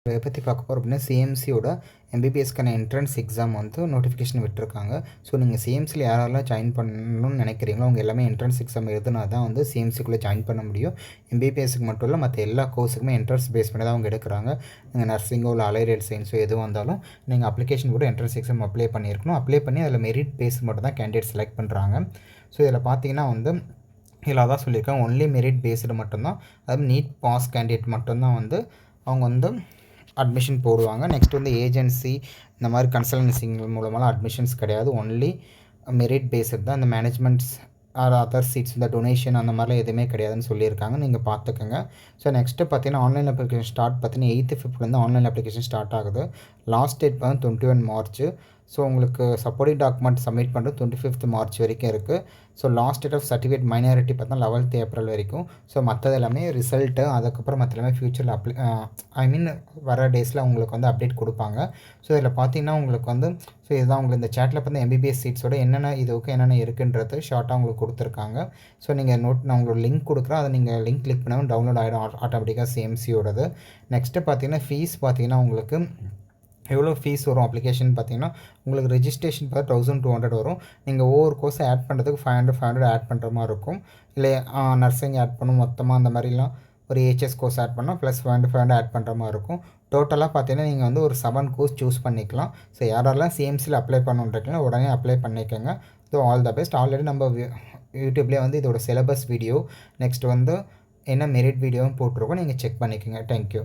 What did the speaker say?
இதை பற்றி பார்க்க போகிறோம் அப்படின்னா சிஎம்சியோட எம்பிபிஎஸ்க்கான என்ட்ரன்ஸ் எக்ஸாம் வந்து நோட்டிஃபிகேஷன் விட்டுருக்காங்க. ஸோ நீங்கள் சிஎம்சியில் யாரெல்லாம் ஜாயின் பண்ணணும்னு நினைக்கிறீங்களோ அவங்க எல்லாமே என்ட்ரன்ஸ் எக்ஸாம் எழுதுனா தான் வந்து சிஎம்சிக்குள்ளே ஜாயின் பண்ண முடியும். எம்பிபிஎஸ்க்கு மட்டும் இல்லை, மற்ற எல்லா கோர்ஸுக்குமே என்ட்ரன்ஸ் பேஸ் பண்ணி தான் அவங்க எடுக்கிறாங்க. நீங்கள் நர்சிங்கோ இல்லை அலைரியல் சயின்ஸோ எதுவாக இருந்தாலும் நீங்கள் அப்ளிகேஷன் கூட என்ட்ரன்ஸ் எக்ஸாம் அப்ளை பண்ணியிருக்கணும். அப்ளை பண்ணி அதில் மெரிட் பேஸ் மட்டும் தான் கேண்டிடேட் செலக்ட் பண்ணுறாங்க. ஸோ இதில் பார்த்தீங்கன்னா வந்து இதில் அதான் சொல்லியிருக்காங்க, ஒன்லி மெரிட் பேஸ்டு மட்டும்தான், அதாவது நீட் பாஸ் கேண்டிடேட் மட்டும்தான் வந்து அவங்க வந்து அட்மிஷன் போடுவாங்க. நெக்ஸ்ட் வந்து ஏஜென்சி இந்த மாதிரி கன்சல்டன்சிங்க மூலமாக அட்மிஷன்ஸ் கிடையாது. ஒன்லி மெரிட் பேஸ்டு தான். இந்த மேனேஜ்மெண்ட்ஸ் ஆர் அதர் சீட்ஸ் இந்த டொனேஷன் அந்த மாதிரிலாம் எதுவுமே கிடையாதுன்னு சொல்லியிருக்காங்க. நீங்கள் பார்த்துக்கோங்க. ஸோ நெக்ஸ்ட்டு பார்த்தீங்கன்னா ஆன்லைன் அப்ளிகேஷன் ஸ்டார்ட் பார்த்தீங்கன்னா 8th February online application start ஆகுது. லாஸ்ட் டேட் வந்து 21 March. ஸோ உங்களுக்கு சப்போர்ட்டிங் டாக்குமெண்ட் சப்மிட் பண்ணுறது 25th March வரைக்கும் இருக்குது. So last date of certificate minority பார்த்தா 11th April வரைக்கும். ஸோ மற்றது எல்லாமே ரிசல்ட்டு, அதுக்கப்புறம் மற்ற எல்லாமே ஃப்யூச்சரில் வர டேஸில் உங்களுக்கு வந்து அப்டேட் கொடுப்பாங்க. ஸோ இதில் பார்த்தீங்கன்னா உங்களுக்கு வந்து இதுதான் உங்களுக்கு இந்த சேட்டில் பார்த்தா எம்பிபிஎஸ் சீட்ஸோட என்னென்ன இதுக்கு என்னென்ன இருக்குன்றது ஷார்ட்டாக உங்களுக்கு கொடுத்துருக்காங்க. ஸோ நீங்கள் நான் உங்களோட லிங்க் கொடுக்குறேன், அதை நீங்கள் லிங்க் கிளிக் பண்ணாமல் டவுன்லோட் ஆகிடும் ஆட்டோமேட்டிக்காக சிஎம்சியோடது. நெக்ஸ்ட்டு பார்த்தீங்கன்னா ஃபீஸ் பார்த்தீங்கன்னா உங்களுக்கு எவ்வளோ ஃபீஸ் வரும் அப்ளிகேஷன் பார்த்தீங்கன்னா உங்களுக்கு ரெஜிஸ்ட்ரேஷன் பார்த்தா 1200 வரும். நீங்கள் ஒவ்வொரு கோர்ஸை ஆட் பண்ணுறதுக்கு 500 ஆட் பண்ணுற மாதிரி இருக்கும். இல்லை நர்சிங் ஆட் பண்ணும் மொத்தமாக அந்த மாதிரிலாம் ஒரு ஏஹெச்எஸ் கோர்ஸ் ஆட் பண்ணால் ப்ளஸ் 500 ஆட் பண்ணுற மாதிரி இருக்கும். டோட்டலாக பார்த்தீங்கன்னா நீங்கள் வந்து ஒரு 7 கோர்ஸ் சூஸ் பண்ணிக்கலாம். ஸோ யாரெல்லாம் சிஎம்சியில் அப்ளை பண்ணுறீங்களோ உடனே அப்ளை பண்ணிக்கோங்க. So all the best. Already நம்ம யூடியூப்லேயே வந்து இதோட சிலபஸ் வீடியோ நெக்ஸ்ட் வந்து என்ன மெரிட் வீடியோவும் போட்டிருக்கோம், நீங்கள் செக் பண்ணிக்கோங்க. தேங்க்யூ.